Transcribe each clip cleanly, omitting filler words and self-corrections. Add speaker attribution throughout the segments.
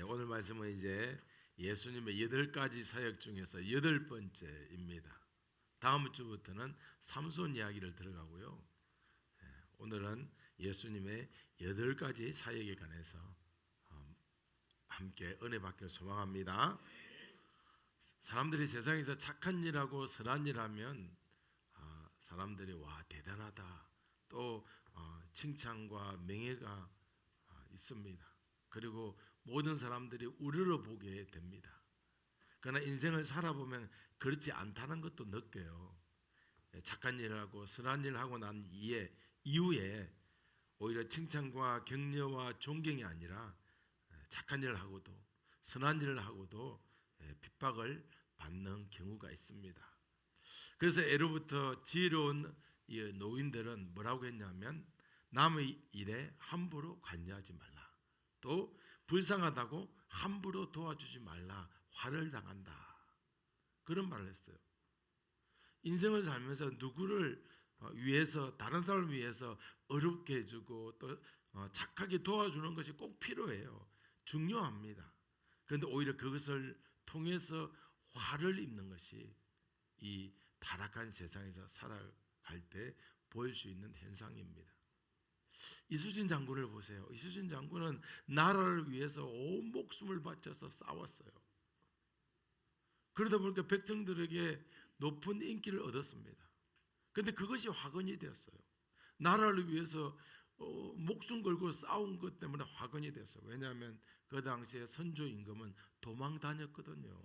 Speaker 1: 오늘 말씀은 이제 예수님의 8가지 사역 중에서 8번째입니다. 다음 주부터는 삼손 이야기를 들어가고요. 오늘은 예수님의 8가지 사역에 관해서 함께 은혜 받기를 소망합니다. 사람들이 세상에서 착한 일하고 선한 일하면 사람들이 와 대단하다 또 칭찬과 명예가 있습니다. 그리고 모든 사람들이 우러러보게 됩니다. 그러나 인생을 살아보면 그렇지 않다는 것도 느껴요. 착한 일을 하고 선한 일을 하고 난 이후에 오히려 칭찬과 격려와 존경이 아니라 착한 일을 하고도 선한 일을 하고도 핍박을 받는 경우가 있습니다. 그래서 예로부터 지혜로운 노인들은 뭐라고 했냐면 남의 일에 함부로 관여하지 말라. 또 불쌍하다고 함부로 도와주지 말라. 화를 당한다. 그런 말을 했어요. 인생을 살면서 누구를 위해서 다른 사람을 위해서 어렵게 해주고 또 착하게 도와주는 것이 꼭 필요해요. 중요합니다. 그런데 오히려 그것을 통해서 화를 입는 것이 이 타락한 세상에서 살아갈 때 보일 수 있는 현상입니다. 이수진 장군을 보세요. 이수진 장군은 나라를 위해서 온 목숨을 바쳐서 싸웠어요. 그러다 보니까 백성들에게 높은 인기를 얻었습니다. 그런데 그것이 화근이 되었어요. 나라를 위해서 목숨 걸고 싸운 것 때문에 화근이 되었어요. 왜냐하면 그 당시에 선조 임금은 도망 다녔거든요.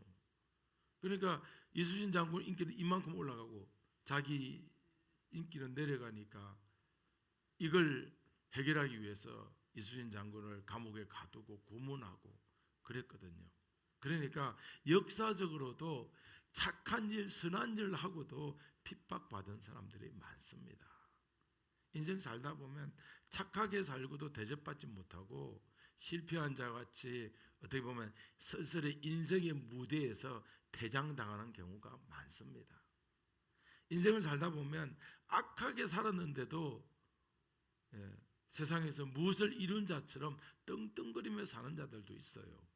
Speaker 1: 그러니까 이수진 장군 인기는 이만큼 올라가고 자기 인기는 내려가니까 이걸 해결하기 위해서 이수진 장군을 감옥에 가두고 고문하고 그랬거든요. 그러니까 역사적으로도 착한 일, 선한 일을 하고도 핍박받은 사람들이 많습니다. 인생 살다 보면 착하게 살고도 대접받지 못하고 실패한 자같이 어떻게 보면 스스로 인생의 무대에서 퇴장당하는 경우가 많습니다. 인생을 살다 보면 악하게 살았는데도 세상에서 무엇을 이룬 자처럼 떵떵거리며 사는 자들도 있어요.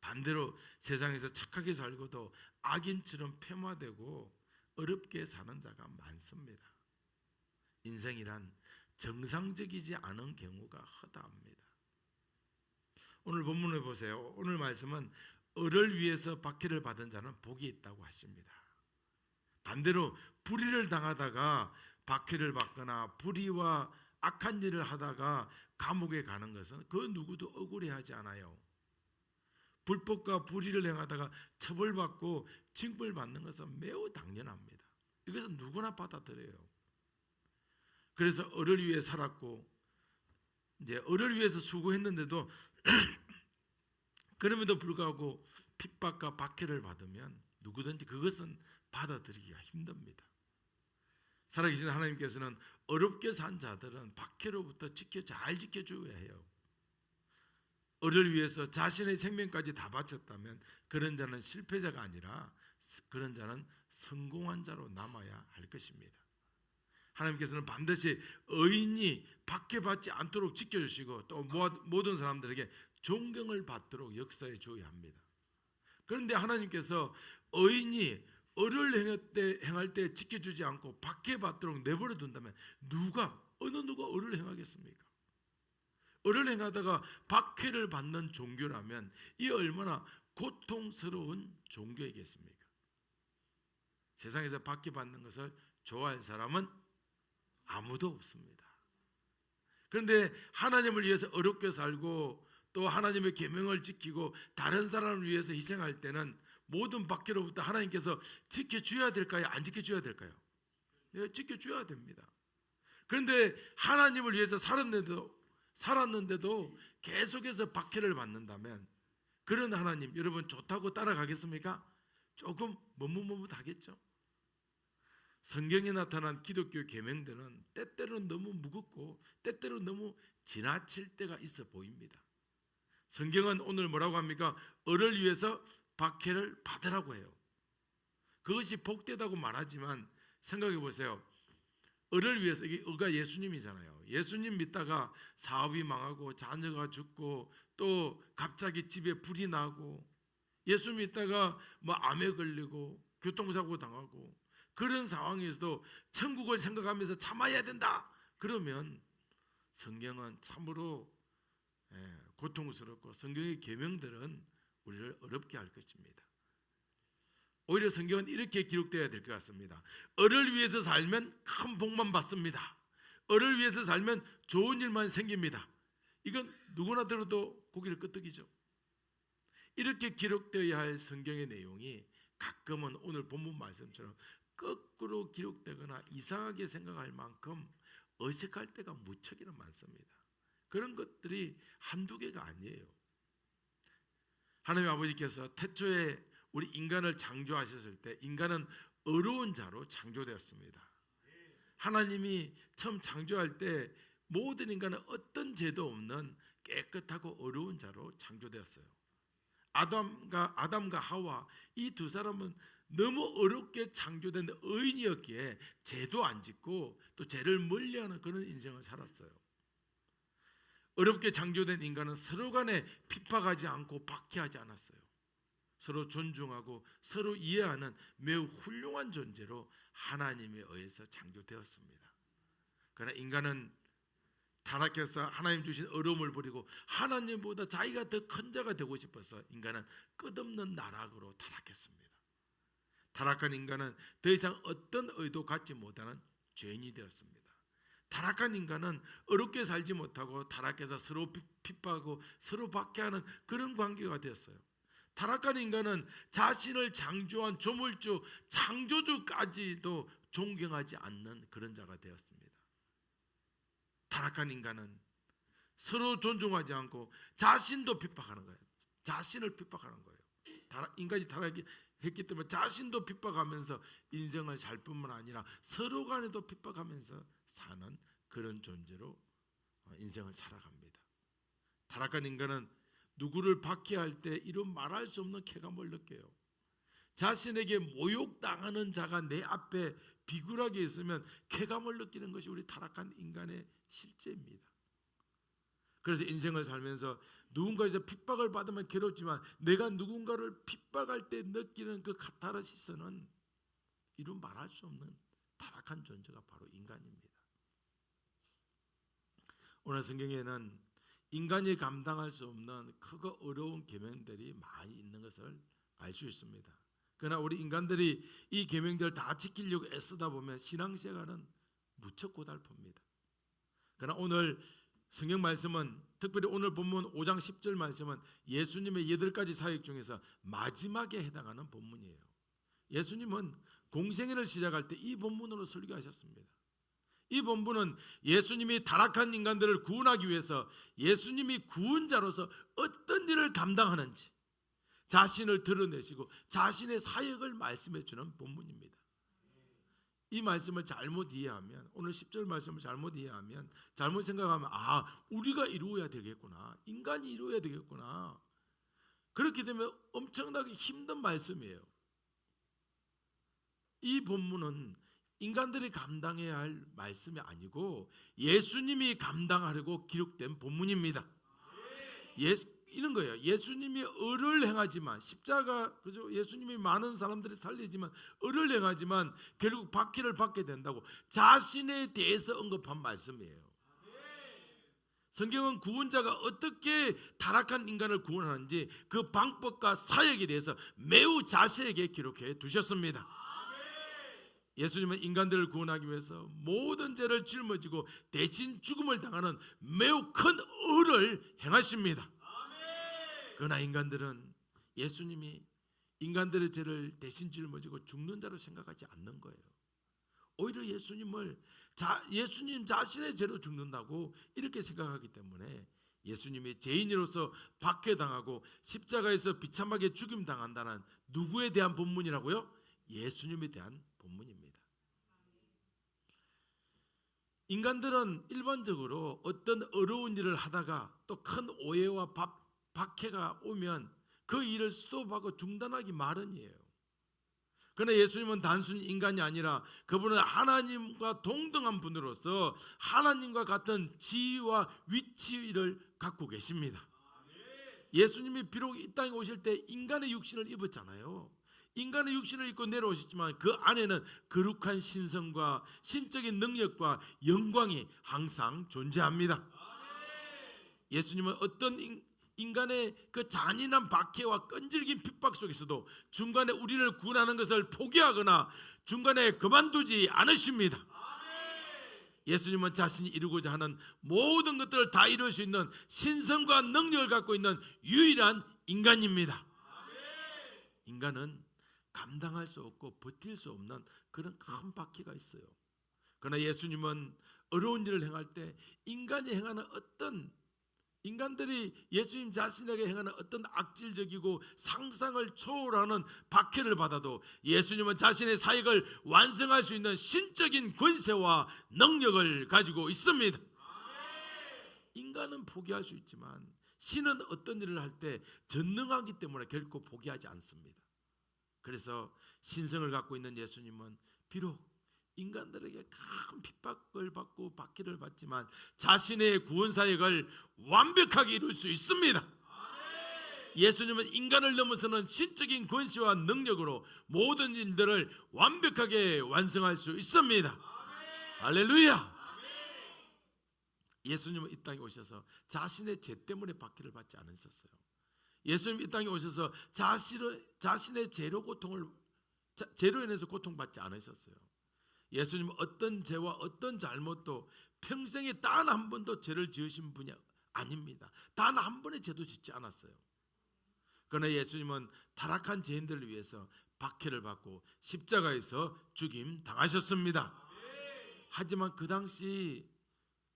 Speaker 1: 반대로 세상에서 착하게 살고도 악인처럼 폐마되고 어렵게 사는 자가 많습니다. 인생이란 정상적이지 않은 경우가 허다합니다. 오늘 본문을 보세요. 오늘 말씀은 을을 위해서 박해를 받은 자는 복이 있다고 하십니다. 반대로 불의를 당하다가 박해를 받거나 불의와 악한 일을 하다가 감옥에 가는 것은 그 누구도 억울해하지 않아요. 불법과 불의를 행하다가 처벌받고 징벌받는 것은 매우 당연합니다. 이것은 누구나 받아들여요. 그래서 을을 위해 살았고 이제 을을 위해서 수고했는데도 그럼에도 불구하고 핍박과 박해를 받으면 누구든지 그것은 받아들이기가 힘듭니다. 살아계신 하나님께서는 어렵게 산 자들은 박해로부터 잘 지켜줘야 해요. 을을 위해서 자신의 생명까지 다 바쳤다면 그런 자는 실패자가 아니라 그런 자는 성공한 자로 남아야 할 것입니다. 하나님께서는 반드시 의인이 박해받지 않도록 지켜주시고 또 모든 사람들에게 존경을 받도록 역사해 줘야 합니다. 그런데 하나님께서 의인이 을을 행할 때 지켜주지 않고 박해받도록 내버려 둔다면 어느 누가 을을 행하겠습니까? 을을 행하다가 박해를 받는 종교라면 이 얼마나 고통스러운 종교이겠습니까? 세상에서 박해받는 것을 좋아할 사람은 아무도 없습니다. 그런데 하나님을 위해서 어렵게 살고 또 하나님의 계명을 지키고 다른 사람을 위해서 희생할 때는 모든 박해로부터 하나님께서 지켜줘야 될까요? 안 지켜줘야 될까요? 네, 지켜줘야 됩니다. 그런데 하나님을 위해서 살았는데도 계속해서 박해를 받는다면 그런 하나님 여러분 좋다고 따라가겠습니까? 조금 머뭇머뭇하겠죠. 성경에 나타난 기독교 계명들은 때때로는 너무 무겁고 때때로는 너무 지나칠 때가 있어 보입니다. 성경은 오늘 뭐라고 합니까? 을을 위해서 박해를 받으라고 해요. 그것이 복되다고 말하지만 생각해 보세요. 을을 위해서, 이게 을가 예수님이잖아요. 예수님 믿다가 사업이 망하고 자녀가 죽고 또 갑자기 집에 불이 나고 예수 믿다가 뭐 암에 걸리고 교통사고 당하고 그런 상황에서도 천국을 생각하면서 참아야 된다. 그러면 성경은 참으로 고통스럽고 성경의 계명들은 우리를 어렵게 할 것입니다. 오히려 성경은 이렇게 기록되어야 될 것 같습니다. 을을 위해서 살면 큰 복만 받습니다. 을을 위해서 살면 좋은 일만 생깁니다. 이건 누구나 들어도 고개를 끄덕이죠. 이렇게 기록되어야 할 성경의 내용이 가끔은 오늘 본문 말씀처럼 거꾸로 기록되거나 이상하게 생각할 만큼 어색할 때가 무척이나 많습니다. 그런 것들이 한두 개가 아니에요. 하나님 아버지께서 태초에 우리 인간을 창조하셨을 때 인간은 어려운 자로 창조되었습니다. 하나님이 처음 창조할 때 모든 인간은 어떤 죄도 없는 깨끗하고 어려운 자로 창조되었어요. 아담과 하와 이 두 사람은 너무 어렵게 창조된 의인이었기에 죄도 안 짓고 또 죄를 멀리하는 그런 인생을 살았어요. 어렵게 창조된 인간은 서로 간에 핍박하지 않고 박해하지 않았어요. 서로 존중하고 서로 이해하는 매우 훌륭한 존재로 하나님에 의해서 창조되었습니다. 그러나 인간은 타락해서 하나님 주신 어려움을 버리고 하나님보다 자기가 더 큰 자가 되고 싶어서 인간은 끝없는 나락으로 타락했습니다. 타락한 인간은 더 이상 어떤 의도 갖지 못하는 죄인이 되었습니다. 타락한 인간은 어렵게 살지 못하고 타락해서 서로 핍박하고 서로 박해하는 그런 관계가 되었어요. 타락한 인간은 자신을 창조한 조물주 창조주까지도 존경하지 않는 그런 자가 되었습니다. 타락한 인간은 서로 존중하지 않고 자신도 핍박하는 거예요. 자신을 핍박하는 거예요. 인간이 타락했기 때문에 자신도 핍박하면서 인생을 살 뿐만 아니라 서로 간에도 핍박하면서 사는 그런 존재로 인생을 살아갑니다. 타락한 인간은 누구를 박해할 때 이런 말할 수 없는 쾌감을 느껴요. 자신에게 모욕당하는 자가 내 앞에 비굴하게 있으면 쾌감을 느끼는 것이 우리 타락한 인간의 실제입니다. 그래서 인생을 살면서 누군가에서 핍박을 받으면 괴롭지만 내가 누군가를 핍박할 때 느끼는 그 카타르시스는 이루 말할 수 없는 타락한 존재가 바로 인간입니다. 오늘 성경에는 인간이 감당할 수 없는 크고 어려운 계명들이 많이 있는 것을 알 수 있습니다. 그러나 우리 인간들이 이 계명들을 다 지키려고 애쓰다 보면 신앙생활은 무척 고달픕니다. 그러나 오늘 성경 말씀은 특별히 오늘 본문 5장 10절 말씀은 예수님의 8가지 사역 중에서 마지막에 해당하는 본문이에요. 예수님은 공생애를 시작할 때 이 본문으로 설교하셨습니다. 이 본문은 예수님이 타락한 인간들을 구원하기 위해서 예수님이 구원자로서 어떤 일을 감당하는지 자신을 드러내시고 자신의 사역을 말씀해 주는 본문입니다. 이 말씀을 잘못 이해하면, 오늘 10절 말씀을 잘못 이해하면, 잘못 생각하면 우리가 이루어야 되겠구나, 인간이 이루어야 되겠구나, 그렇게 되면 엄청나게 힘든 말씀이에요. 이 본문은 인간들이 감당해야 할 말씀이 아니고 예수님이 감당하려고 기록된 본문입니다. 이런 거예요. 예수님이 을을 행하지만 십자가, 그죠? 예수님이 많은 사람들이 살리지만 을을 행하지만 결국 박해를 받게 된다고 자신에 대해서 언급한 말씀이에요. 성경은 구원자가 어떻게 타락한 인간을 구원하는지 그 방법과 사역에 대해서 매우 자세하게 기록해 두셨습니다. 예수님은 인간들을 구원하기 위해서 모든 죄를 짊어지고 대신 죽음을 당하는 매우 큰 을을 행하십니다. 그러나 인간들은 예수님이 인간들의 죄를 대신 짊어지고 죽는 자로 생각하지 않는 거예요. 오히려 예수님 자신의 죄로 죽는다고 이렇게 생각하기 때문에 예수님이 죄인으로서 박해당하고 십자가에서 비참하게 죽임당한다는 누구에 대한 본문이라고요? 예수님에 대한 본문입니다. 인간들은 일반적으로 어떤 어려운 일을 하다가 또 큰 오해와 박해가 오면 그 일을 스톱하고 중단하기 마련이에요. 그러나 예수님은 단순히 인간이 아니라 그분은 하나님과 동등한 분으로서 하나님과 같은 지위와 위치를 갖고 계십니다. 예수님이 비록 이 땅에 오실 때 인간의 육신을 입었잖아요. 인간의 육신을 입고 내려오셨지만 그 안에는 거룩한 신성과 신적인 능력과 영광이 항상 존재합니다. 예수님은 어떤 인간의 그 잔인한 박해와 끈질긴 핍박 속에서도 중간에 우리를 구원하는 것을 포기하거나 중간에 그만두지 않으십니다. 예수님은 자신이 이루고자 하는 모든 것들을 다 이룰 수 있는 신성과 능력을 갖고 있는 유일한 인간입니다. 인간은 감당할 수 없고 버틸 수 없는 그런 큰 바퀴가 있어요. 그러나 예수님은 어려운 일을 행할 때 인간이 행하는 인간들이 예수님 자신에게 행하는 어떤 악질적이고 상상을 초월하는 박해를 받아도 예수님은 자신의 사역을 완성할 수 있는 신적인 권세와 능력을 가지고 있습니다. 인간은 포기할 수 있지만 신은 어떤 일을 할 때 전능하기 때문에 결코 포기하지 않습니다. 그래서 신성을 갖고 있는 예수님은 비록 인간들에게 큰 핍박을 받고 박해를 받지만 자신의 구원 사역을 완벽하게 이룰 수 있습니다. 예수님은 인간을 넘어서는 신적인 권세와 능력으로 모든 일들을 완벽하게 완성할 수 있습니다. 할렐루야. 예수님은 이 땅에 오셔서 자신의 죄 때문에 박해를 받지 않으셨어요. 예수님 이 땅에 오셔서 자신의 죄로 인해서 고통받지 않으셨어요. 예수님은 어떤 죄와 어떤 잘못도 평생에 단 한 번도 죄를 지으신 분이 아닙니다. 단 한 번의 죄도 짓지 않았어요. 그러나 예수님은 타락한 죄인들을 위해서 박해를 받고 십자가에서 죽임 당하셨습니다. 하지만 그 당시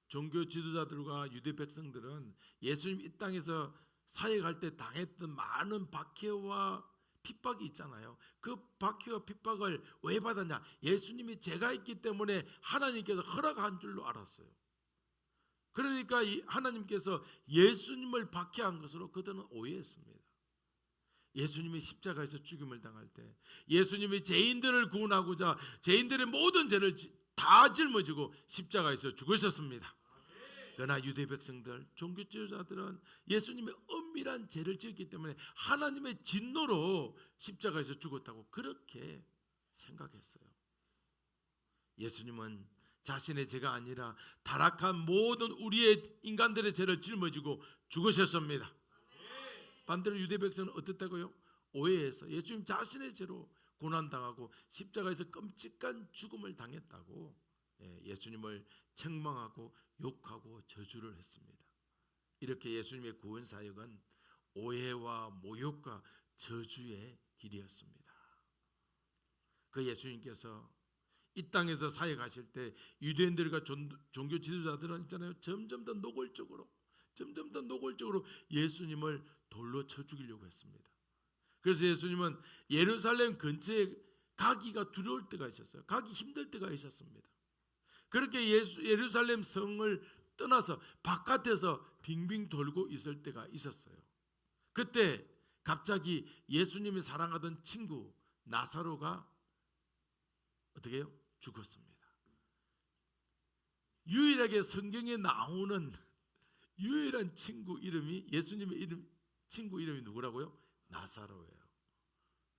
Speaker 1: 종교 지도자들과 유대 백성들은 예수님 이 땅에서 사역할 때 당했던 많은 박해와 핍박이 있잖아요. 그 박해와 핍박을 왜 받았냐? 예수님이 죄가 있기 때문에 하나님께서 허락한 줄로 알았어요. 그러니까 하나님께서 예수님을 박해한 것으로 그들은 오해했습니다. 예수님이 십자가에서 죽임을 당할 때 예수님이 죄인들을 구원하고자 죄인들의 모든 죄를 다 짊어지고 십자가에서 죽으셨습니다. 그러나 유대 백성들, 종교 지도자들은 예수님의 엄밀한 죄를 지었기 때문에 하나님의 진노로 십자가에서 죽었다고 그렇게 생각했어요. 예수님은 자신의 죄가 아니라 타락한 모든 우리의 인간들의 죄를 짊어지고 죽으셨습니다. 반대로 유대 백성은 어떻다고요? 오해해서 예수님 자신의 죄로 고난당하고 십자가에서 끔찍한 죽음을 당했다고 예수님을 책망하고 욕하고 저주를 했습니다. 이렇게 예수님의 구원 사역은 오해와 모욕과 저주의 길이었습니다. 그 예수님께서 이 땅에서 사역하실 때 유대인들과 종교 지도자들은 있잖아요. 점점 더 노골적으로 예수님을 돌로 쳐 죽이려고 했습니다. 그래서 예수님은 예루살렘 근처에 가기가 두려울 때가 있었어요. 가기 힘들 때가 있었습니다. 그렇게 예루살렘 성을 떠나서 바깥에서 빙빙 돌고 있을 때가 있었어요. 그때 갑자기 예수님이 사랑하던 친구 나사로가 어떻게 해요? 죽었습니다. 유일하게 성경에 나오는 유일한 친구 이름이 예수님의 친구 이름이 누구라고요? 나사로예요.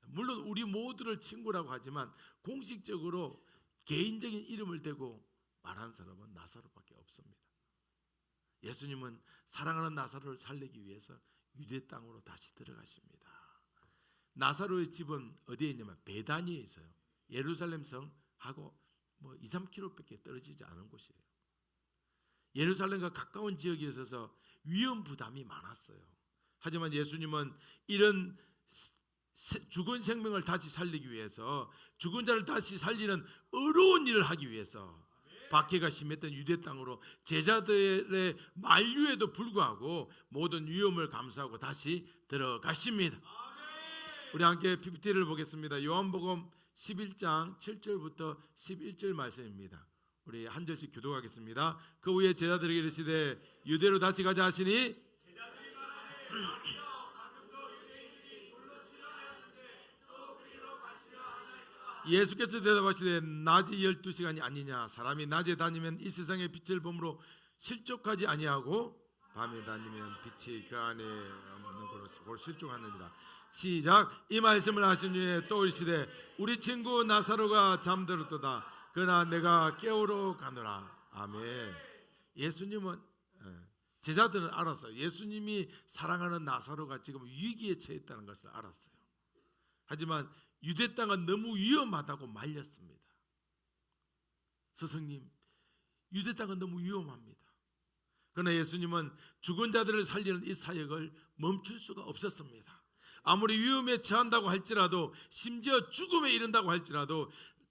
Speaker 1: 물론 우리 모두를 친구라고 하지만 공식적으로 개인적인 이름을 대고 말한 사람은 나사로밖에 없습니다. 예수님은 사랑하는 나사로를 살리기 위해서 유대 땅으로 다시 들어가십니다. 나사로의 집은 어디에 있냐면 베다니에 있어요. 예루살렘 성하고 2, 3km밖에 떨어지지 않은 곳이에요. 예루살렘과 가까운 지역에 있어서 위험 부담이 많았어요. 하지만 예수님은 이런 죽은 생명을 다시 살리기 위해서 죽은 자를 다시 살리는 어려운 일을 하기 위해서 박해가 심했던 유대 땅으로 제자들의 만류에도 불구하고 모든 위험을 감수하고 다시 들어가십니다. 우리 함께 PPT를 보겠습니다. 요한복음 11장 7절부터 11절 말씀입니다. 우리 한 절씩 교독하겠습니다. 그 후에 제자들에게 이르시되 유대로 다시 가자 하시니 예수께서 대답하시되 낮이 12시간이 아니냐. 사람이 낮에 다니면 이 세상의 빛을 보므로 실족하지 아니하고 밤에 다니면 빛이 그 안에 없는 것을 실족하느니라. 시작. 이 말씀을 하신 후에 또 이르시되 우리 친구 나사로가 잠들었도다. 그러나 내가 깨우러 가노라. 아멘. 예수님은 제자들은 알았어요. 예수님이 사랑하는 나사로가 지금 위기에 처했다는 것을 알았어요. 하지만 유대 땅은 너무 위험하다고 말렸습니다. 스승님, 유대 땅은 너무 위험합니다. 그러나 예수님은 죽은 자들을 살리는 이 사역을 멈출 수가 없었습니다. 아무리 위험에 처한다고 할지라도, 심지어 죽음에 이른다고 할지라도,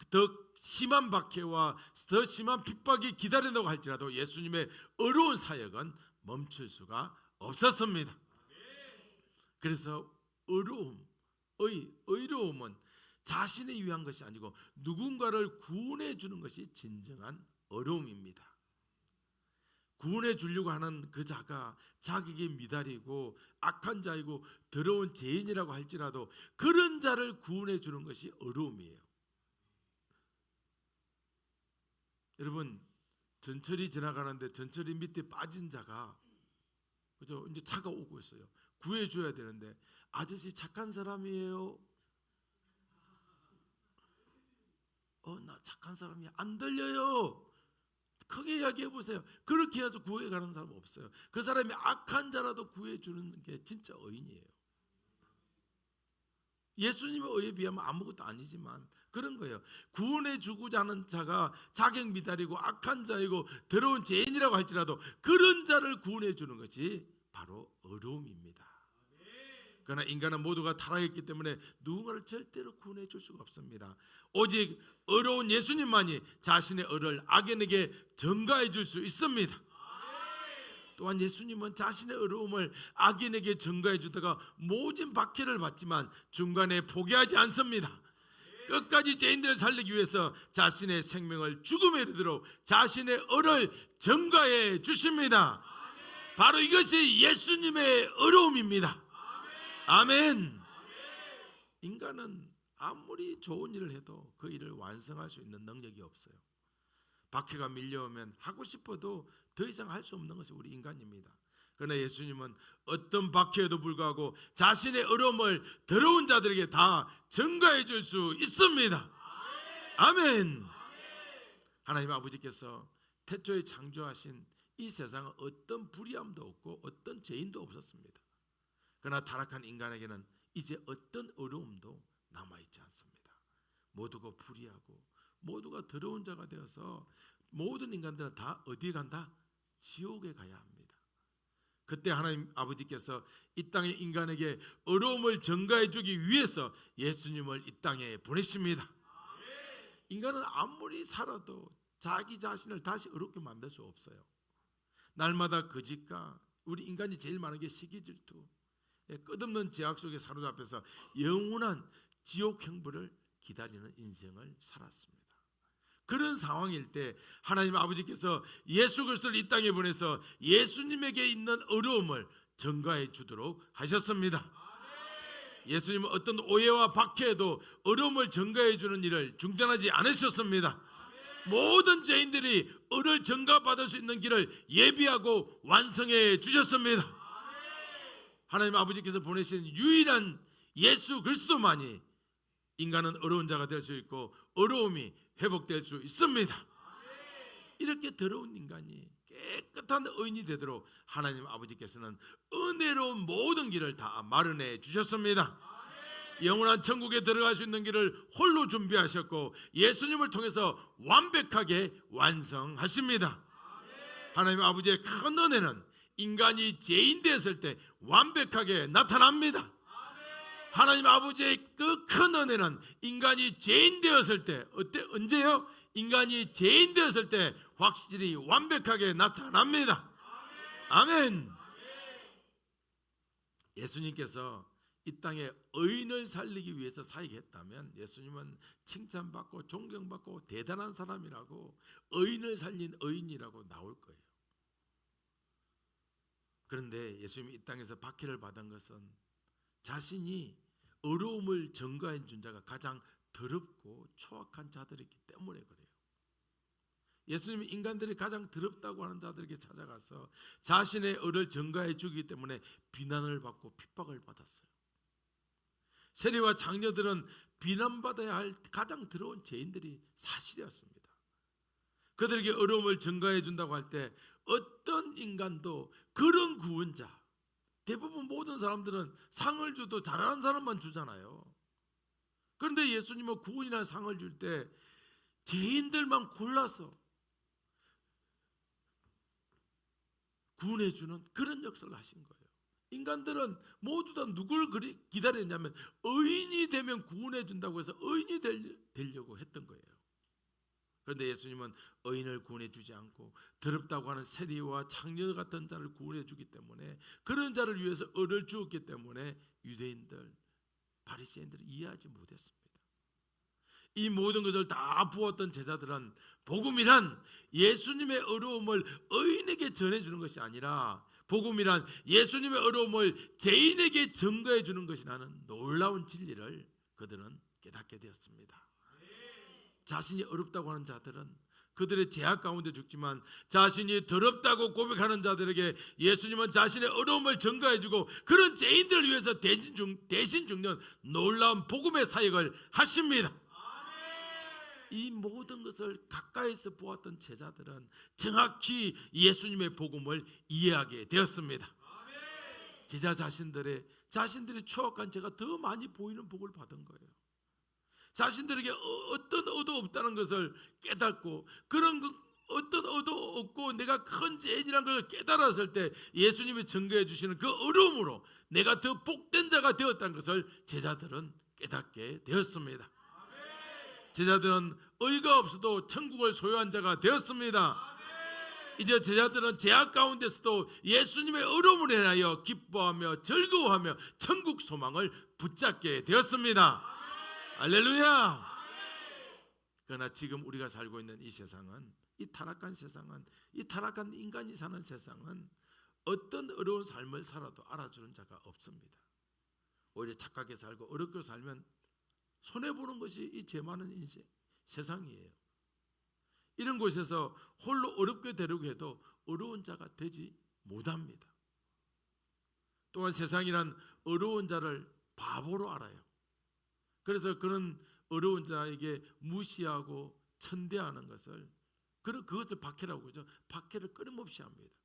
Speaker 1: 더 심한 박해와 더 심한 핍박이 기다린다고 할지라도 예수님의 어려운 사역은 멈출 수가 없었습니다. 그래서 의로움은 자신을 위한 것이 아니고 누군가를 구원해 주는 것이 진정한 어려움입니다. 구원해 주려고 하는 그 자가 자기에게 미달이고 악한 자이고 더러운 죄인이라고 할지라도 그런 자를 구원해 주는 것이 어려움이에요. 여러분, 전철이 지나가는데 전철이 밑에 빠진 자가, 그죠? 이제 차가 오고 있어요. 구해 줘야 되는데 아저씨 착한 사람이에요. 나 착한 사람이 안 들려요. 크게 이야기해 보세요. 그렇게 해서 구해 가는 사람 없어요. 그 사람이 악한 자라도 구해 주는 게 진짜 의인이에요. 예수님의 의에 비하면 아무것도 아니지만 그런 거예요. 구원해 주고자 하는 자가 자격 미달이고 악한 자이고 더러운 죄인이라고 할지라도 그런 자를 구원해 주는 것이 바로 어려움입니다. 그러나 인간은 모두가 타락했기 때문에 누군가를 절대로 구원해 줄 수가 없습니다. 오직 어려운 예수님만이 자신의 의를 악인에게 전가해 줄 수 있습니다. 또한 예수님은 자신의 어려움을 악인에게 전가해 주다가 모진 박해를 받지만 중간에 포기하지 않습니다. 끝까지 죄인들을 살리기 위해서 자신의 생명을 죽음에 이르도록 자신의 의를 전가해 주십니다. 바로 이것이 예수님의 어려움입니다. 아멘. 인간은 아무리 좋은 일을 해도 그 일을 완성할 수 있는 능력이 없어요. 박해가 밀려오면 하고 싶어도 더 이상 할 수 없는 것이 우리 인간입니다. 그러나 예수님은 어떤 박해에도 불구하고 자신의 어려움을 더러운 자들에게 다 전가해 줄 수 있습니다. 아멘. 하나님 아버지께서 태초에 창조하신 이 세상은 어떤 불의함도 없고 어떤 죄인도 없었습니다. 그러나 타락한 인간에게는 이제 어떤 어려움도 남아있지 않습니다. 모두가 불의하고 모두가 더러운 자가 되어서 모든 인간들은 다 어디에 간다? 지옥에 가야 합니다. 그때 하나님 아버지께서 이 땅의 인간에게 어려움을 전가해 주기 위해서 예수님을 이 땅에 보내십니다. 인간은 아무리 살아도 자기 자신을 다시 어렵게 만들 수 없어요. 날마다 거짓과 우리 인간이 제일 많은 게 시기 질투, 끝없는 제약 속에 사로잡혀서 영원한 지옥 형벌을 기다리는 인생을 살았습니다. 그런 상황일 때 하나님 아버지께서 예수 그리스도를 이 땅에 보내서 예수님에게 있는 어려움을 전가해 주도록 하셨습니다. 예수님은 어떤 오해와 박해에도 어려움을 전가해 주는 일을 중단하지 않으셨습니다. 모든 죄인들이 의를 전가받을 수 있는 길을 예비하고 완성해 주셨습니다. 하나님 아버지께서 보내신 유일한 예수 그리스도만이 인간은 어려운 자가 될 수 있고 어려움이 회복될 수 있습니다. 이렇게 더러운 인간이 깨끗한 의인이 되도록 하나님 아버지께서는 은혜로운 모든 길을 다 마련해 주셨습니다. 영원한 천국에 들어갈 수 있는 길을 홀로 준비하셨고 예수님을 통해서 완벽하게 완성하십니다. 하나님 아버지의 큰 은혜는 인간이 죄인 되었을 때 완벽하게 나타납니다. 하나님 아버지의 그 큰 은혜는 인간이 죄인 되었을 때 언제요? 인간이 죄인 되었을 때 확실히 완벽하게 나타납니다. 아멘. 예수님께서 이 땅에 의인을 살리기 위해서 사역했다면 예수님은 칭찬받고 존경받고 대단한 사람이라고 의인을 살린 의인이라고 나올 거예요. 그런데 예수님이 이 땅에서 박해를 받은 것은 자신이 어려움을 전가해 준 자가 가장 더럽고 추악한 자들이기 때문에 그래요. 예수님이 인간들이 가장 더럽다고 하는 자들에게 찾아가서 자신의 의를 증거해 주기 때문에 비난을 받고 핍박을 받았어요. 세리와 장녀들은 비난받아야 할 가장 더러운 죄인들이 사실이었습니다. 그들에게 어려움을 증거해 준다고 할 때 어떤 인간도 그런 구원자, 대부분 모든 사람들은 상을 줘도 잘하는 사람만 주잖아요. 그런데 예수님은 구원이라는 상을 줄 때 죄인들만 골라서 구원해 주는 그런 역사를 하신 거예요. 인간들은 모두 다 누굴 기다렸냐면 의인이 되면 구원해 준다고 해서 의인이 되려고 했던 거예요. 그런데 예수님은 의인을 구원해 주지 않고 더럽다고 하는 세리와 창녀 같은 자를 구원해 주기 때문에, 그런 자를 위해서 의를 주었기 때문에 유대인들, 바리새인들이 이해하지 못했습니다. 이 모든 것을 다 부었던 제자들은 복음이란 예수님의 어려움을 의인에게 전해주는 것이 아니라 복음이란 예수님의 어려움을 죄인에게 증거해 주는 것이라는 놀라운 진리를 그들은 깨닫게 되었습니다. 자신이 어렵다고 하는 자들은 그들의 죄악 가운데 죽지만 자신이 더럽다고 고백하는 자들에게 예수님은 자신의 어려움을 증거해 주고 그런 죄인들을 위해서 대신 죽는 놀라운 복음의 사역을 하십니다. 이 모든 것을 가까이서 보았던 제자들은 정확히 예수님의 복음을 이해하게 되었습니다. 제자 자신들이 추악한 죄가 더 많이 보이는 복을 받은 거예요. 자신들에게 어떤 의도 없다는 것을 깨닫고, 그런 어떤 의도 없고 내가 큰 죄인이라는 걸 깨달았을 때 예수님이 증거해 주시는 그 어려움으로 내가 더 복된 자가 되었다는 것을 제자들은 깨닫게 되었습니다. 제자들은 의가 없어도 천국을 소유한 자가 되었습니다. 이제 제자들은 죄악 가운데서도 예수님의 어려움을 인하여 기뻐하며 즐거워하며 천국 소망을 붙잡게 되었습니다. 할렐루야. 그러나 지금 우리가 살고 있는 이 세상은, 이 타락한 세상은, 이 타락한 인간이 사는 세상은 어떤 어려운 삶을 살아도 알아주는 자가 없습니다. 오히려 착하게 살고 어렵게 살면 손해보는 것이 이 죄 많은 인생 세상이에요. 이런 곳에서 홀로 어렵게 되려고 해도 어려운 자가 되지 못합니다. 또한 세상이란 어려운 자를 바보로 알아요. 그래서 그런 어려운 자에게 무시하고 천대하는 것을, 그것을 박해라고 하죠. 박해를 끊임없이 합니다.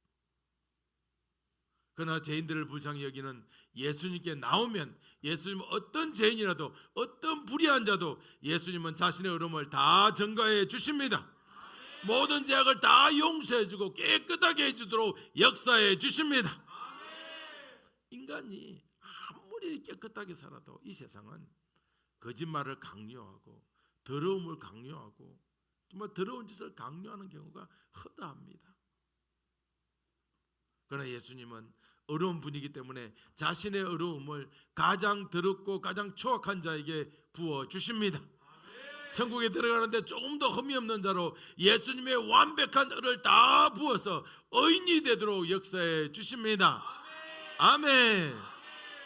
Speaker 1: 그러나 죄인들을 불쌍히 여기는 예수님께 나오면 예수님은 어떤 죄인이라도 어떤 불의한 자도 예수님은 자신의 어려움을 다 전가해 주십니다. 모든 죄악을 다 용서해 주고 깨끗하게 해주도록 역사해 주십니다. 인간이 아무리 깨끗하게 살아도 이 세상은 거짓말을 강요하고 더러움을 강요하고 정말 더러운 짓을 강요하는 경우가 허다합니다. 그러나 예수님은 어려운 분이기 때문에 자신의 어려움을 가장 더럽고 가장 추악한 자에게 부어 주십니다. 천국에 들어가는데 조금 더 흠이 없는 자로 예수님의 완벽한 의를 다 부어서 의인이 되도록 역사해 주십니다. 아멘.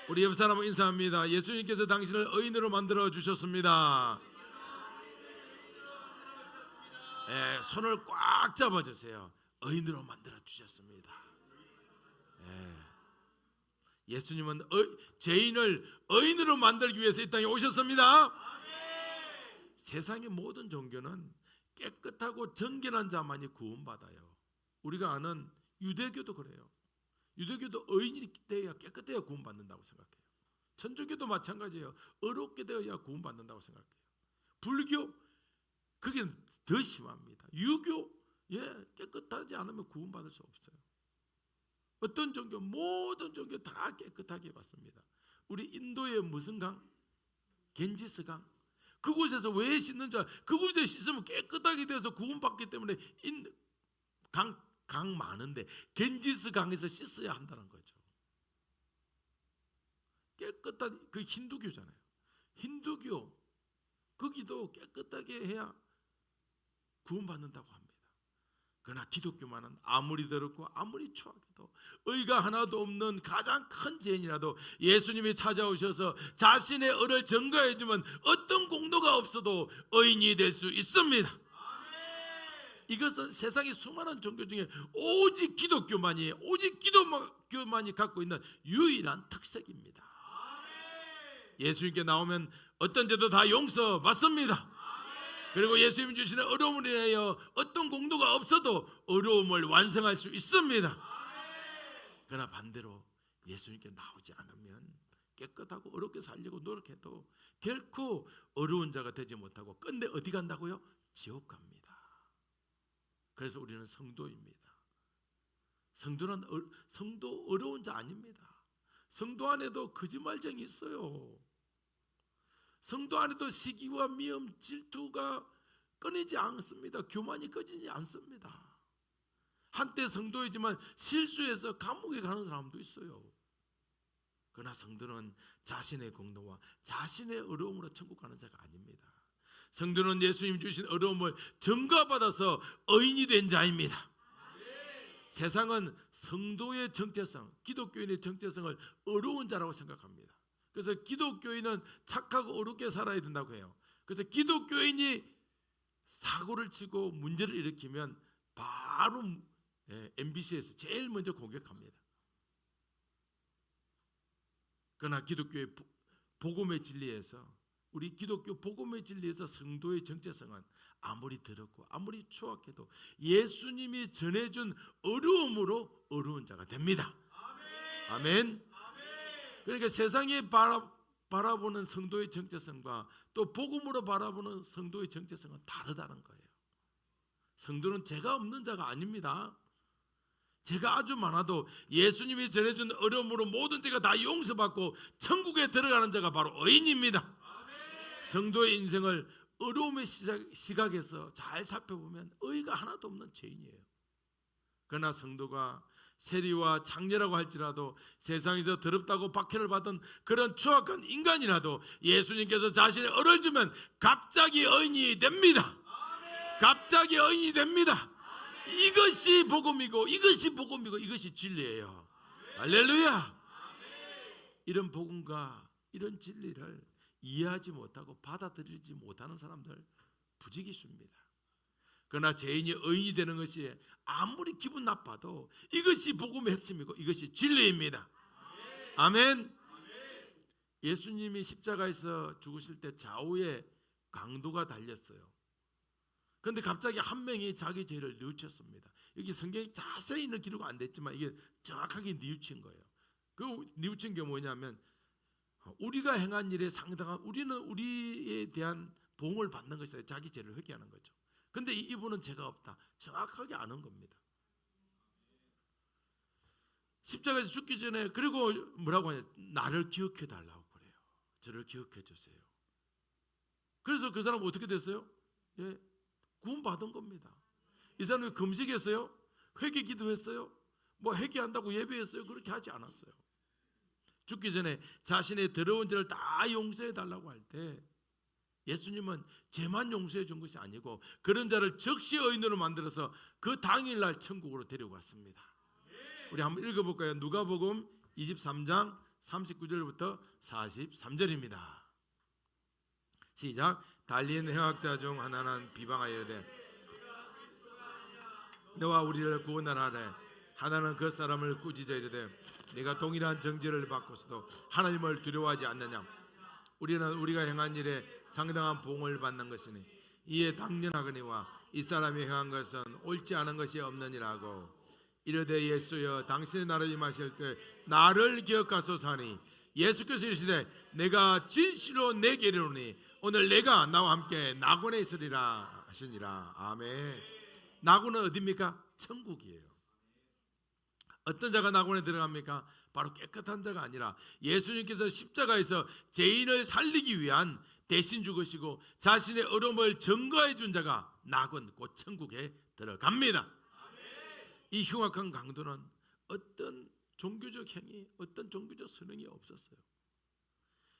Speaker 1: 우리 옆 사람을 인사합니다. 예수님께서 당신을 의인으로 만들어 주셨습니다. 네, 손을 꽉 잡아주세요. 의인으로 만들어 주셨습니다. 네. 예수님은 죄인을 의인으로 만들기 위해서 이 땅에 오셨습니다. 세상의 모든 종교는 깨끗하고 정결한 자만이 구원받아요. 우리가 아는 유대교도 그래요. 유대교도 의인이 되어야 깨끗해야 구원받는다고 생각해요. 천주교도 마찬가지예요. 어렵게 되어야 구원받는다고 생각해요. 불교, 그게 더 심합니다. 유교, 깨끗하지 않으면 구원받을 수 없어요. 어떤 종교, 모든 종교 다 깨끗하게 받습니다. 우리 인도의 무슨 강? 겐지스 강. 그곳에서 왜 씻는 줄 알아요? 그곳에 씻으면 깨끗하게 돼서 구원받기 때문에 강 많은데 겐지스 강에서 씻어야 한다는 거죠. 깨끗한, 그 힌두교잖아요. 힌두교 거기도 깨끗하게 해야 구원받는다고 합니다. 그러나 기독교만은 아무리 더럽고 아무리 추악해도 의가 하나도 없는 가장 큰 죄인이라도 예수님이 찾아오셔서 자신의 의를 증거해주면 어떤 공로가 없어도 의인이 될 수 있습니다. 이것은 세상의 수많은 종교 중에 오직 기독교만이 갖고 있는 유일한 특색입니다. 예수님께 나오면 어떤 죄도 다 용서받습니다. 그리고 예수님 주시는 어려움을 인하여 어떤 공로가 없어도 어려움을 완성할 수 있습니다. 그러나 반대로 예수님께 나오지 않으면 깨끗하고 어렵게 살려고 노력해도 결코 어려운 자가 되지 못하고 끝내 어디 간다고요? 지옥 갑니다. 그래서 우리는 성도입니다. 성도 어려운 자 아닙니다. 성도 안에도 거짓말쟁이 있어요. 성도 안에도 시기와 미움, 질투가 끊이지 않습니다. 교만이 꺼지지 않습니다. 한때 성도이지만 실수해서 감옥에 가는 사람도 있어요. 그러나 성도는 자신의 공로와 자신의 어려움으로 천국 가는 자가 아닙니다. 성도는 예수님 주신 어려움을 전가받아서 의인이 된 자입니다. 세상은 성도의 정체성, 기독교인의 정체성을 어려운 자라고 생각합니다. 그래서 기독교인은 착하고 어렵게 살아야 된다고 해요. 그래서 기독교인이 사고를 치고 문제를 일으키면 바로 MBC에서 제일 먼저 공격합니다. 그러나 기독교의 복음의 진리에서, 우리 기독교 복음의 진리에서 성도의 정체성은 아무리 더럽고 아무리 추악해도 예수님이 전해준 어려움으로 어려운 자가 됩니다. 아멘. 그러니까 세상이 바라보는 성도의 정체성과 또 복음으로 바라보는 성도의 정체성은 다르다는 거예요. 성도는 죄가 없는 자가 아닙니다. 죄가 아주 많아도 예수님이 전해준 어려움으로 모든 죄가 다 용서받고 천국에 들어가는 자가 바로 의인입니다. 성도의 인생을 어려움의 시각에서 잘 살펴보면 의가 하나도 없는 죄인이에요. 그러나 성도가 세리와 장녀라고 할지라도 세상에서 더럽다고 박해를 받은 그런 추악한 인간이라도 예수님께서 자신의 의를 주면 갑자기 의인이 됩니다. 갑자기 의인이 됩니다. 이것이 복음이고 이것이 진리예요. 할렐루야. 이런 복음과 이런 진리를 이해하지 못하고 받아들이지 못하는 사람들 부지기수입니다. 그러나 죄인이 의인이 되는 것이 아무리 기분 나빠도 이것이 복음의 핵심이고 이것이 진리입니다. 아멘. 예수님이 십자가에서 죽으실 때 좌우에 강도가 달렸어요. 그런데 갑자기 한 명이 자기 죄를 뉘우쳤습니다. 여기 성경이 자세히는 기록 안 됐지만 이게 정확하게 뉘우친 거예요. 그 뉘우친 게 뭐냐면 우리가 행한 일에 상당한, 우리는 우리에 대한 보응을 받는 것이다. 자기 죄를 회개하는 거죠. 근데 이분은 죄가 없다. 정확하게 아는 겁니다. 십자가에서 죽기 전에 그리고 뭐라고 하냐, 나를 기억해 달라고 그래요. 저를 기억해 주세요. 그래서 그 사람은 어떻게 됐어요? 예, 구원 받은 겁니다. 이 사람이 금식했어요? 회개 기도했어요? 뭐 회개한다고 예배했어요? 그렇게 하지 않았어요. 죽기 전에 자신의 더러운 죄를 다 용서해 달라고 할 때 예수님은 죄만 용서해 준 것이 아니고 그런 자를 즉시 의인으로 만들어서 그 당일날 천국으로 데려갔습니다. 우리 한번 읽어볼까요? 누가복음 23장 39절부터 43절입니다. 시작. 달린 행악자 중 하나는 비방하여 이르되 너와 우리를 구원하라 하되 하나는 그 사람을 꾸짖어 이르되 네가 동일한 정죄를 받고서도 하나님을 두려워하지 않느냐. 우리는 우리가 행한 일에 상당한 보응을 받는 것이니 이에 당연하거니와 이 사람이 행한 것은 옳지 않은 것이 없느니라고. 이르되 예수여 당신의 나라에 임하실 때 나를 기억하소서 하니 예수께서 이르시되 내가 진실로 내게 이르노니 오늘 내가 나와 함께 낙원에 있으리라 하시니라. 아멘. 낙원은 어디입니까? 천국이에요. 어떤 자가 낙원에 들어갑니까? 바로 깨끗한 자가 아니라 예수님께서 십자가에서 죄인을 살리기 위한 대신 죽으시고 자신의 어려움을 전가해 준 자가 낙원 곧 천국에 들어갑니다. 이 흉악한 강도는 어떤 종교적 행위, 어떤 종교적 선행이 없었어요.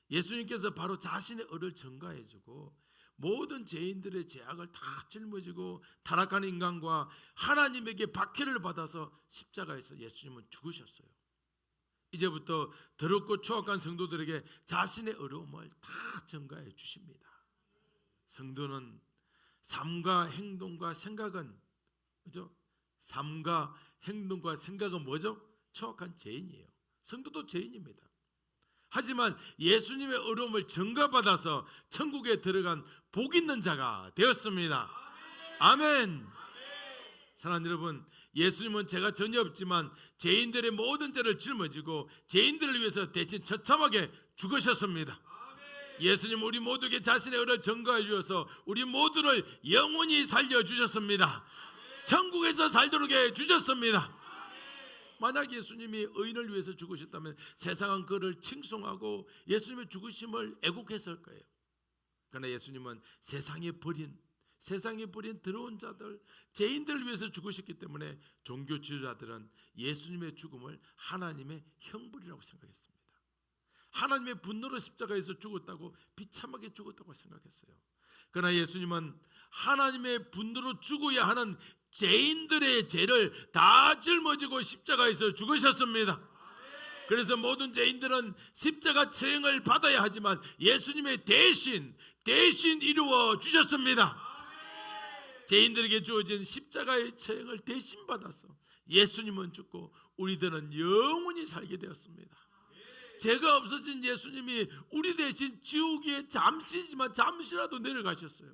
Speaker 1: 예수님께서 바로 자신의 의를 전가해 주고 모든 죄인들의 죄악을 다 짊어지고 타락한 인간과 하나님에게 박해를 받아서 십자가에서 예수님은 죽으셨어요. 이제부터 더럽고 추악한 성도들에게 자신의 어려움을 다 전가해 주십니다. 성도는 삶과 행동과 생각은, 그죠? 삶과 행동과 생각은 뭐죠? 추악한 죄인이에요. 성도도 죄인입니다. 하지만 예수님의 어려움을 전가받아서 천국에 들어간 복 있는 자가 되었습니다. 아멘. 사랑하는 여러분, 예수님은 죄가 전혀 없지만 죄인들의 모든 죄를 짊어지고 죄인들을 위해서 대신 처참하게 죽으셨습니다. 예수님 우리 모두에게 자신의 의를 전가해 주셔서 우리 모두를 영원히 살려주셨습니다. 천국에서 살도록 해 주셨습니다. 만약 예수님이 의인을 위해서 죽으셨다면 세상은 그를 칭송하고 예수님의 죽으심을 애국했을 거예요. 그러나 예수님은 세상에 버린 더러운 자들, 죄인들을 위해서 죽으셨기 때문에 종교 지도자들은 예수님의 죽음을 하나님의 형벌이라고 생각했습니다. 하나님의 분노로 십자가에서 죽었다고, 비참하게 죽었다고 생각했어요. 그러나 예수님은 하나님의 분노로 죽어야 하는 죄인들의 죄를 다 짊어지고 십자가에서 죽으셨습니다. 그래서 모든 죄인들은 십자가 처형을 받아야 하지만 예수님의 대신 이루어 주셨습니다. 죄인들에게 주어진 십자가의 처형을 대신 받아서 예수님은 죽고 우리들은 영원히 살게 되었습니다. 죄가 없어진 예수님이 우리 대신 지옥에 잠시라도 내려가셨어요.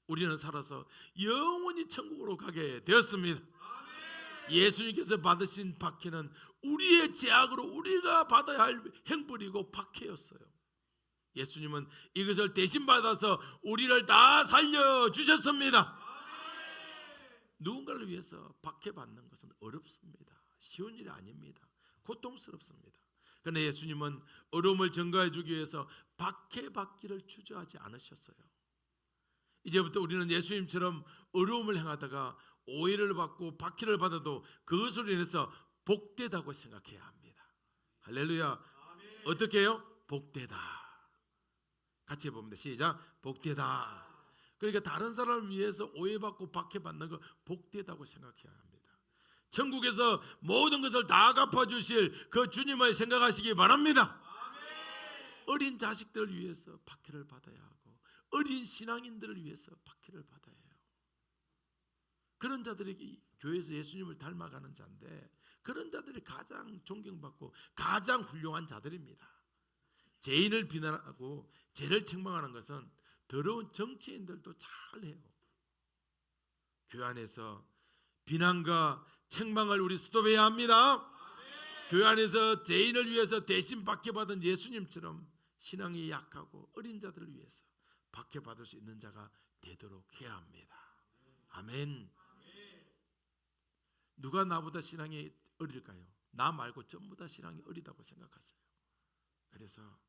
Speaker 1: 우리는 살아서 영원히 천국으로 가게 되었습니다. 예수님께서 받으신 박해는 우리의 죄악으로 우리가 받아야 할 형벌이고 박해였어요. 예수님은 이것을 대신 받아서 우리를 다 살려주셨습니다. 누군가를 위해서 박해받는 것은 어렵습니다. 쉬운 일이 아닙니다. 고통스럽습니다. 그러나 예수님은 어려움을 전가해 주기 위해서 박해받기를 주저하지 않으셨어요. 이제부터 우리는 예수님처럼 어려움을 행하다가 오해를 받고 박해를 받아도 그것으로 인해서 복되다고 생각해야 합니다. 할렐루야. 어떻게 해요? 복되다. 같이 해봅니다. 시작. 복되다. 그러니까 다른 사람을 위해서 오해받고 박해받는 거 복되다고 생각해야 합니다. 천국에서 모든 것을 다 갚아주실 그 주님을 생각하시기 바랍니다. 어린 자식들을 위해서 박해를 받아야 하고 어린 신앙인들을 위해서 박해를 받아야 해요. 그런 자들이 교회에서 예수님을 닮아가는 자인데 그런 자들이 가장 존경받고 가장 훌륭한 자들입니다. 죄인을 비난하고 죄를 책망하는 것은 더러운 정치인들도 잘해요. 교회 안에서 비난과 책망을 우리 스톱해야 합니다. 교회 안에서 죄인을 위해서 대신 박해받은 예수님처럼 신앙이 약하고 어린 자들을 위해서 박해받을 수 있는 자가 되도록 해야 합니다. 아멘. 누가 나보다 신앙이 어릴까요? 나 말고 전부 다 신앙이 어리다고 생각하세요. 그래서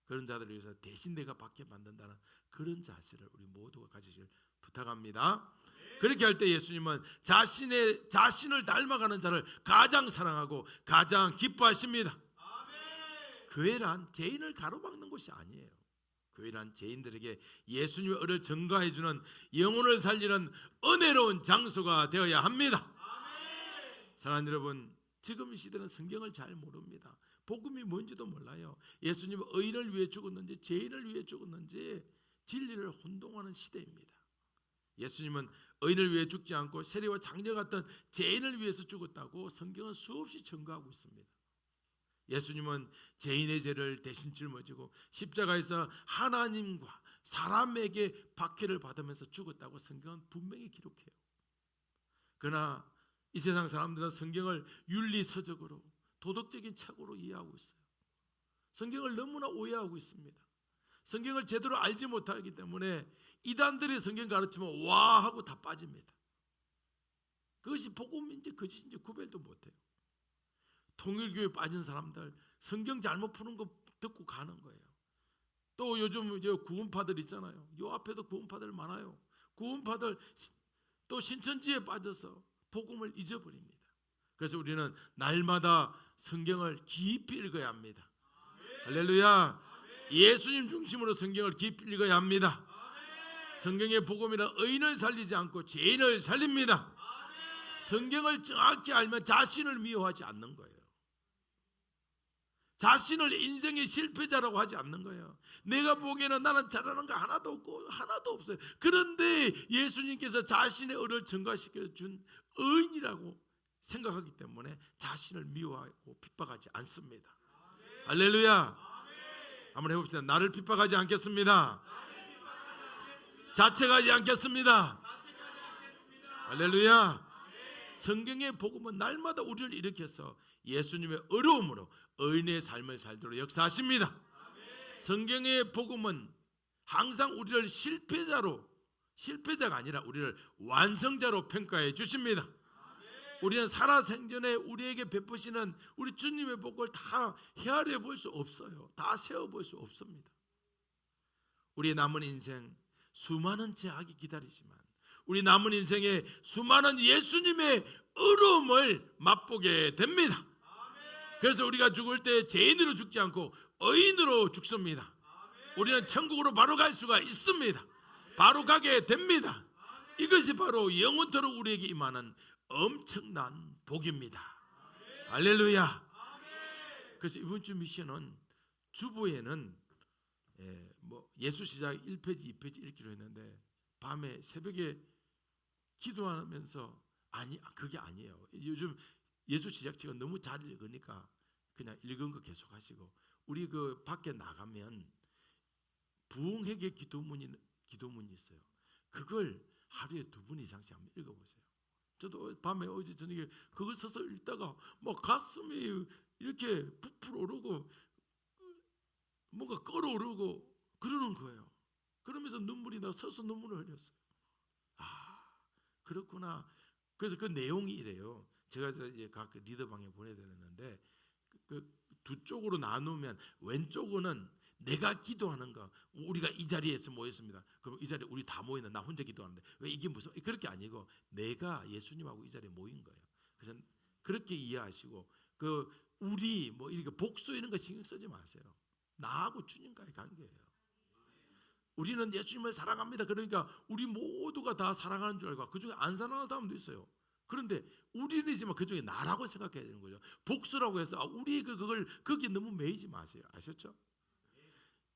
Speaker 1: 그런 자들을 위해서 대신 내가 박해받는다는 그런 자세를 우리 모두가 가지시길 부탁합니다. 그렇게 할 때 예수님은 자신을 닮아가는 자를 가장 사랑하고 가장 기뻐하십니다. 교회란 죄인을 가로막는 곳이 아니에요. 교회란 죄인들에게 예수님의 의를 전가해주는 영혼을 살리는 은혜로운 장소가 되어야 합니다. 사랑하는 여러분, 지금 이 시대는 성경을 잘 모릅니다. 복음이 뭔지도 몰라요. 예수님은 의인을 위해 죽었는지 죄인을 위해 죽었는지 진리를 혼동하는 시대입니다. 예수님은 의인을 위해 죽지 않고 세리와 장녀 같은 죄인을 위해서 죽었다고 성경은 수없이 증거하고 있습니다. 예수님은 죄인의 죄를 대신 짊어지고 십자가에서 하나님과 사람에게 박해를 받으면서 죽었다고 성경은 분명히 기록해요. 그러나 이 세상 사람들은 성경을 윤리서적으로 도덕적인 책으로 이해하고 있어요. 성경을 너무나 오해하고 있습니다. 성경을 제대로 알지 못하기 때문에 이단들이 성경 가르치면 와 하고 다 빠집니다. 그것이 복음인지 거짓인지 구별도 못해요. 통일교에 빠진 사람들 성경 잘못 푸는 거 듣고 가는 거예요. 또 요즘 구원파들 있잖아요. 요 앞에도 구원파들 많아요. 구원파들 또 신천지에 빠져서 복음을 잊어버립니다. 그래서 우리는 날마다 성경을 깊이 읽어야 합니다. 할렐루야. 예수님 중심으로 성경을 깊이 읽어야 합니다. 성경의 복음이란 의인을 살리지 않고 죄인을 살립니다. 성경을 정확히 알면 자신을 미워하지 않는 거예요. 자신을 인생의 실패자라고 하지 않는 거예요. 내가 보기에는 나는 잘하는 거 하나도 없고 하나도 없어요. 그런데 예수님께서 자신의 의를 증가시켜 준 의인이라고 생각하기 때문에 자신을 미워하고 핍박하지 않습니다. 할렐루야. 한번 해봅시다. 나를 핍박하지 않겠습니다. 자책하지 않겠습니다. 할렐루야. 성경의 복음은 날마다 우리를 일으켜서 예수님의 어려움으로 의인의 삶을 살도록 역사하십니다. 성경의 복음은 항상 우리를 실패자가 아니라 우리를 완성자로 평가해 주십니다. 우리는 살아생전에 우리에게 베푸시는 우리 주님의 복을 다 헤아려 볼 수 없어요. 다 세워 볼 수 없습니다. 우리의 남은 인생 수많은 제약이 기다리지만 우리 남은 인생에 수많은 예수님의 어려움을 맛보게 됩니다. 그래서 우리가 죽을 때 죄인으로 죽지 않고 의인으로 죽습니다. 우리는 천국으로 바로 갈 수가 있습니다. 바로 가게 됩니다. 이것이 바로 영원토록 우리에게 임하는 엄청난 복입니다. 할렐루야. 그래서 이번 주 미션은 주보에는 예수 시작 1페이지 2페이지 읽기로 했는데 밤에 새벽에 기도하면서 그게 아니에요. 요즘 예수 시작책은 너무 잘 읽으니까 그냥 읽은 거 계속 하시고 우리 그 밖에 나가면 부흥회개 기도문이 있어요. 그걸 하루에 2번 이상씩 한번 읽어보세요. 저도 밤에 어제 저녁에 그걸 서서 읽다가 막 가슴이 이렇게 부풀어 오르고 뭔가 끓어오르고 그러는 거예요. 그러면서 눈물이 나 서서 눈물을 흘렸어요. 그렇구나. 그래서 그 내용이 이래요. 제가 이제 각 리더방에 보내야 되는데 그 두 쪽으로 나누면 왼쪽은 내가 기도하는 거. 우리가 이 자리에서 모였습니다. 그럼 이 자리에 우리 다 모이는 나 혼자 기도하는데 왜 이게 무슨 그렇게 아니고 내가 예수님하고 이 자리에 모인 거예요. 그래서 그렇게 이해하시고 그 우리 뭐 이렇게 복수 이런 거 신경 쓰지 마세요. 나하고 주님과의 관계예요. 우리는 예수님을 사랑합니다. 그러니까 우리 모두가 다 사랑하는 줄 알고 그중에 안 사랑하는 사람도 있어요. 그런데 우리이지만 그중에 나라고 생각해야 되는 거죠. 복수라고 해서 우리 그걸 거기에 너무 매이지 마세요. 아셨죠?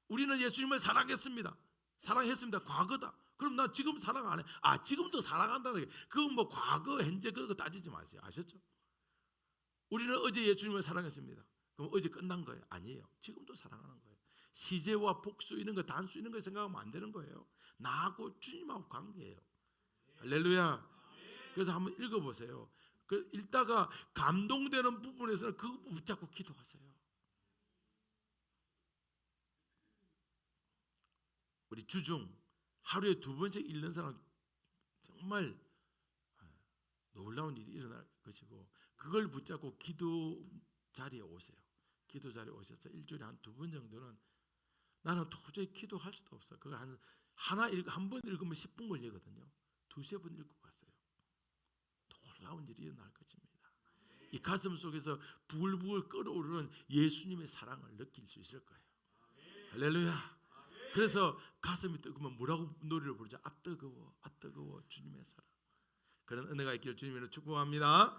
Speaker 1: 우리는 예수님을 사랑했습니다. 과거다. 그럼 나 지금 사랑 안 해. 지금도 사랑한다는 게 그건 뭐 과거, 현재 그런 거 따지지 마세요. 아셨죠? 우리는 어제 예수님을 사랑했습니다. 그럼 어제 끝난 거예요? 아니에요. 지금도 사랑하는 거예요. 시제와 복수 이런 거 단수 이런 거 생각하면 안 되는 거예요. 나하고 주님하고 관계예요. 할렐루야. 그래서 한번 읽어보세요. 그 읽다가 감동되는 부분에서는 그 부분 붙잡고 기도하세요. 우리 주중 하루에 2번씩 읽는 사람 정말 놀라운 일이 일어날 것이고 그걸 붙잡고 기도 자리에 오세요. 기도 자리에 오셔서 일주일에 한 2번 정도는 나는 도저히 기도할 수도 없어. 그거 한 번 읽으면 10분 걸리거든요. 2-3번 읽고 가세요. 놀라운 일이 일어날 것입니다. 이 가슴 속에서 부글부글 끓어오르는 예수님의 사랑을 느낄 수 있을 거예요. 할렐루야. 그래서 가슴이 뜨거우면 뭐라고 노래를 부르죠? 뜨거워 주님의 사랑. 그런 은혜가 있기를 주님으로 축복합니다.